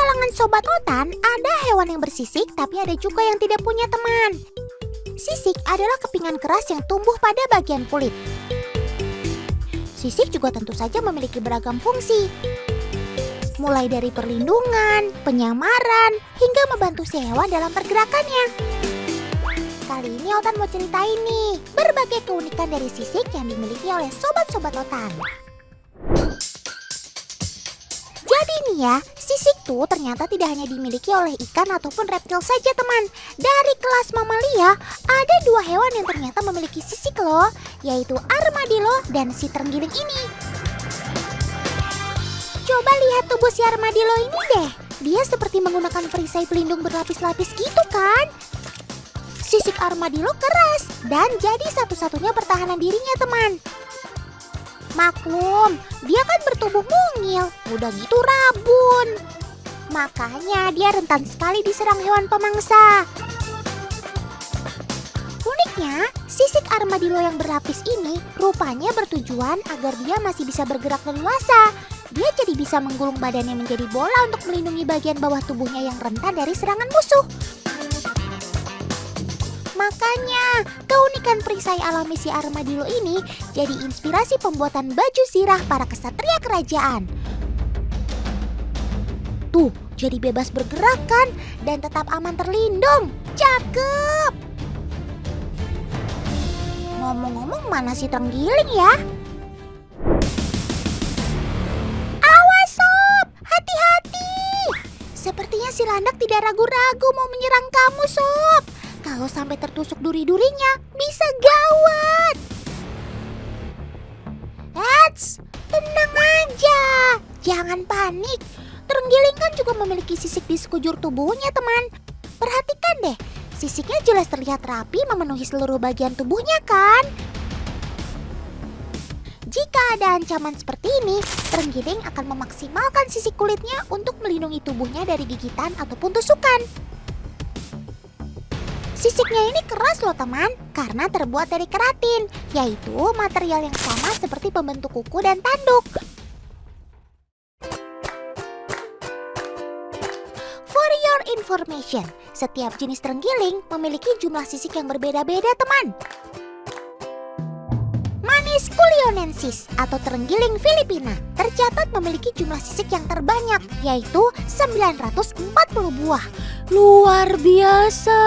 kalangan sobat otan, ada hewan yang bersisik tapi ada juga yang tidak punya teman. Sisik adalah kepingan keras yang tumbuh pada bagian kulit. Sisik juga tentu saja memiliki beragam fungsi. Mulai dari perlindungan, penyamaran, hingga membantu si hewan dalam pergerakannya. Kali ini Otan mau ceritain nih berbagai keunikan dari sisik yang dimiliki oleh sobat-sobat Otan. Jadi nih ya, sisik tuh ternyata tidak hanya dimiliki oleh ikan ataupun reptil saja teman. Dari kelas mamalia, ada dua hewan yang ternyata memiliki sisik loh, yaitu armadillo dan si terenggiling ini. Coba lihat tubuh si armadillo ini deh. Dia seperti menggunakan perisai pelindung berlapis-lapis gitu kan. Sisik armadillo keras dan jadi satu-satunya pertahanan dirinya teman. Maklum, dia kan bertubuh mungil, udah gitu rabun. Makanya dia rentan sekali diserang hewan pemangsa. Uniknya, sisik armadillo yang berlapis ini rupanya bertujuan agar dia masih bisa bergerak leluasa. Dia jadi bisa menggulung badannya menjadi bola untuk melindungi bagian bawah tubuhnya yang rentan dari serangan musuh. Makanya, keunikan perisai alami si armadillo ini jadi inspirasi pembuatan baju zirah para kesatria kerajaan. Tuh, jadi bebas bergerak kan dan tetap aman terlindung. Cakep! Ngomong-ngomong, mana si terenggiling ya? Awas sob, hati-hati! Sepertinya si landak tidak ragu-ragu mau menyerang kamu sob. Kalau sampai tertusuk duri-durinya, bisa gawat. Eits, tenang aja. Jangan panik. Terenggiling kan juga memiliki sisik di sekujur tubuhnya, teman. Perhatikan deh, sisiknya jelas terlihat rapi memenuhi seluruh bagian tubuhnya kan? Jika ada ancaman seperti ini, terenggiling akan memaksimalkan sisik kulitnya untuk melindungi tubuhnya dari gigitan ataupun tusukan. Sisiknya ini keras loh teman, karena terbuat dari keratin, yaitu material yang sama seperti pembentuk kuku dan tanduk. For your information, setiap jenis terenggiling memiliki jumlah sisik yang berbeda-beda teman. Manis culionensis atau terenggiling Filipina tercatat memiliki jumlah sisik yang terbanyak, yaitu 940 buah. Luar biasa.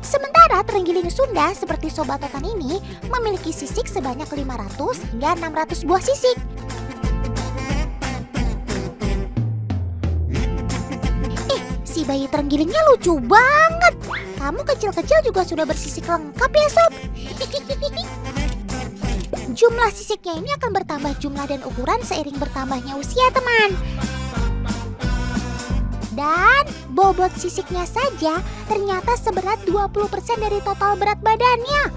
Sementara terenggiling Sunda seperti sobat otan ini memiliki sisik sebanyak 500 hingga 600 buah sisik. Si bayi terenggilingnya lucu banget. Kamu kecil-kecil juga sudah bersisik lengkap ya sob. Jumlah sisiknya ini akan bertambah jumlah dan ukuran seiring bertambahnya usia teman. Dan bobot sisiknya saja ternyata seberat 20% dari total berat badannya.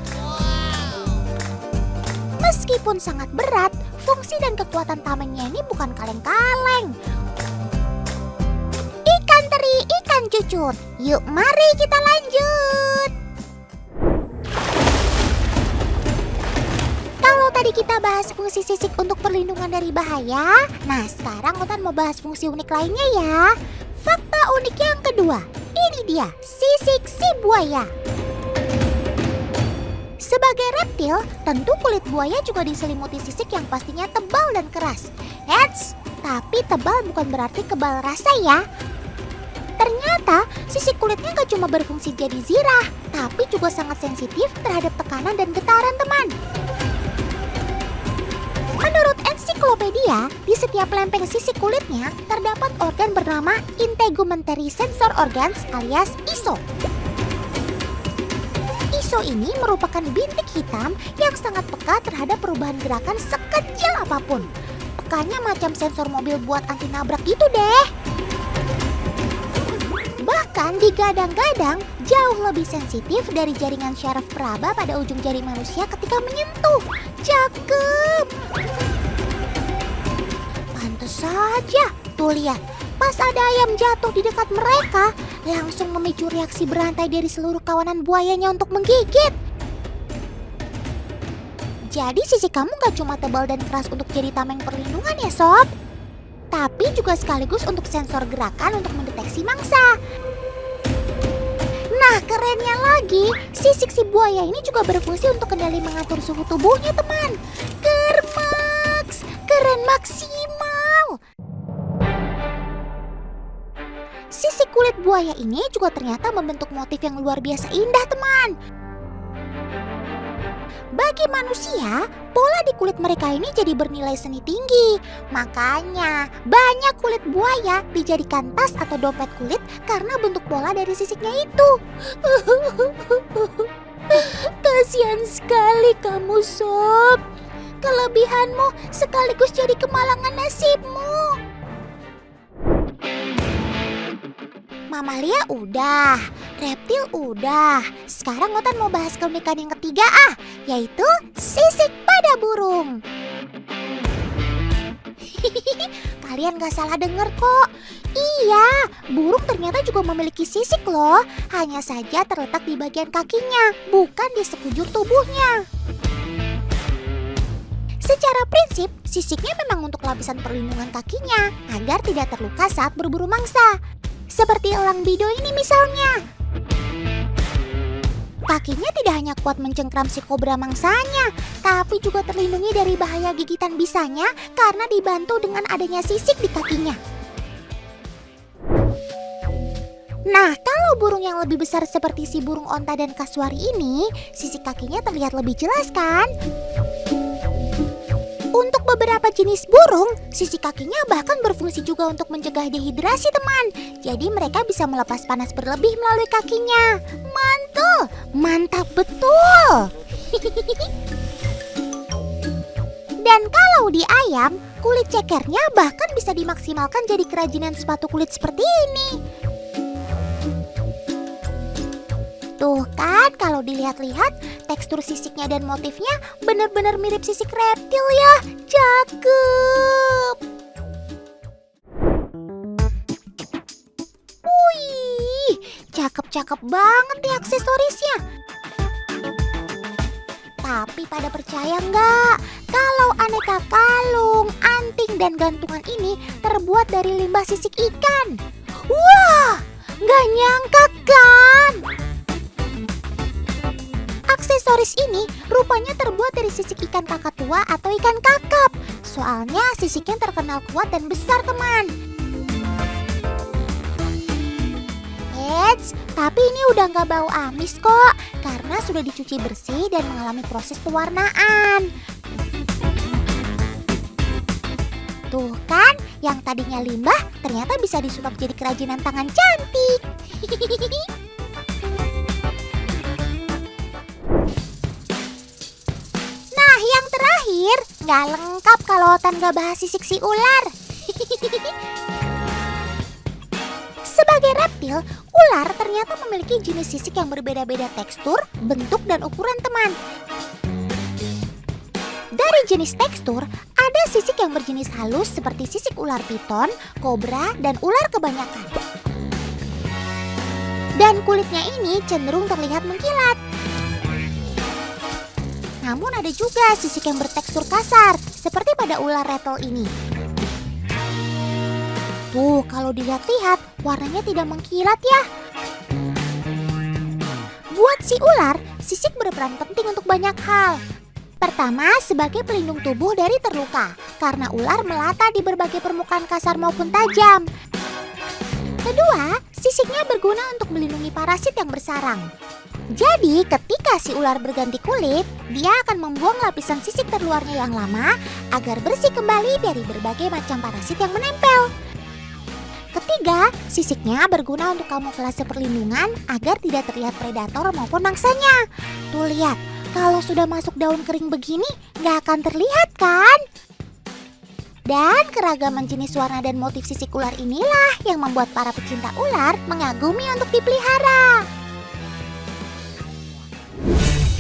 Meskipun sangat berat, fungsi dan kekuatan tamengnya ini bukan kaleng-kaleng. Ikan teri, ikan cucut. Yuk mari kita lanjut. Kalau tadi kita bahas fungsi sisik untuk perlindungan dari bahaya, nah sekarang Otan mau bahas fungsi unik lainnya ya. Fakta unik yang kedua, ini dia sisik si buaya. Sebagai reptil, tentu kulit buaya juga diselimuti sisik yang pastinya tebal dan keras. Eits, tapi tebal bukan berarti kebal rasa ya. Ternyata sisik kulitnya gak cuma berfungsi jadi zirah, tapi juga sangat sensitif terhadap tekanan dan getaran teman. Menurut ensiklopedia, di setiap lempeng sisik kulitnya terdapat organ bernama integumentary sensor organs alias ISO. ISO ini merupakan bintik hitam yang sangat peka terhadap perubahan gerakan sekecil apapun. Pekanya macam sensor mobil buat anti nabrak gitu deh. Bahkan digadang-gadang jauh lebih sensitif dari jaringan syaraf peraba pada ujung jari manusia ketika menyentuh. Cakep! Pantes saja, tuh lihat, pas ada ayam jatuh di dekat mereka, langsung memicu reaksi berantai dari seluruh kawanan buayanya untuk menggigit. Jadi sisik kamu gak cuma tebal dan keras untuk jadi tameng perlindungan ya sob? tapi juga sekaligus untuk sensor gerakan untuk mendeteksi mangsa. Nah, kerennya lagi, sisik si buaya ini juga berfungsi untuk kendali mengatur suhu tubuhnya, teman. Keren maksimal. Sisik kulit buaya ini juga ternyata membentuk motif yang luar biasa indah, teman. Bagi manusia, pola di kulit mereka ini jadi bernilai seni tinggi. Makanya, banyak kulit buaya dijadikan tas atau dompet kulit karena bentuk pola dari sisiknya itu. Kasihan sekali kamu, Sob. Kelebihanmu sekaligus jadi kemalangan nasibmu. Mamalia udah, reptil udah. Sekarang Otan mau bahas keunikan yang ketiga yaitu sisik pada burung. Kalian gak salah denger kok. Iya, burung ternyata juga memiliki sisik loh. Hanya saja terletak di bagian kakinya, bukan di sekujur tubuhnya. Secara prinsip, sisiknya memang untuk lapisan perlindungan kakinya agar tidak terluka saat berburu mangsa. Seperti elang bido ini misalnya. Kakinya tidak hanya kuat mencengkram si kobra mangsanya, tapi juga terlindungi dari bahaya gigitan bisanya karena dibantu dengan adanya sisik di kakinya. Nah, kalau burung yang lebih besar seperti si burung onta dan kasuari ini, sisik kakinya terlihat lebih jelas kan? Untuk beberapa jenis burung, sisik kakinya bahkan berfungsi juga untuk mencegah dehidrasi, teman. Jadi mereka bisa melepas panas berlebih melalui kakinya. Mantap betul. Dan kalau di ayam, kulit cekernya bahkan bisa dimaksimalkan jadi kerajinan sepatu kulit seperti ini. Tuh kan, kalau dilihat-lihat, tekstur sisiknya dan motifnya benar-benar mirip sisik reptil ya. Cakep. Wih, cakep-cakep banget nih aksesorisnya. Tapi pada percaya nggak? Kalau aneka kalung, anting, dan gantungan ini terbuat dari limbah sisik ikan. Wah, nggak nyangka kan? Aksesoris ini rupanya terbuat dari sisik ikan kakak tua atau ikan kakap. Soalnya sisiknya terkenal kuat dan besar, teman. Eits, tapi ini udah nggak bau amis kok, karena sudah dicuci bersih dan mengalami proses pewarnaan. Tuh kan, yang tadinya limbah ternyata bisa disulap jadi kerajinan tangan cantik. Nggak lengkap kalau Otan nggak bahas sisik si ular. Sebagai reptil, ular ternyata memiliki jenis sisik yang berbeda-beda tekstur, bentuk, dan ukuran, teman. Dari jenis tekstur, ada sisik yang berjenis halus seperti sisik ular piton, kobra, dan ular kebanyakan. Dan kulitnya ini cenderung terlihat mengkilat. Namun ada juga sisik yang bertekstur kasar, seperti pada ular rattle ini. Tuh, kalau dilihat-lihat, warnanya tidak mengkilat ya. Buat si ular, sisik berperan penting untuk banyak hal. Pertama, sebagai pelindung tubuh dari terluka, karena ular melata di berbagai permukaan kasar maupun tajam. Kedua, sisiknya berguna untuk melindungi parasit yang bersarang. Jadi, ketika si ular berganti kulit, dia akan membuang lapisan sisik terluarnya yang lama agar bersih kembali dari berbagai macam parasit yang menempel. Ketiga, sisiknya berguna untuk kamuflase perlindungan agar tidak terlihat predator maupun mangsanya. Tuh lihat, kalau sudah masuk daun kering begini, nggak akan terlihat kan? Dan keragaman jenis warna dan motif sisik ular inilah yang membuat para pecinta ular mengagumi untuk dipelihara.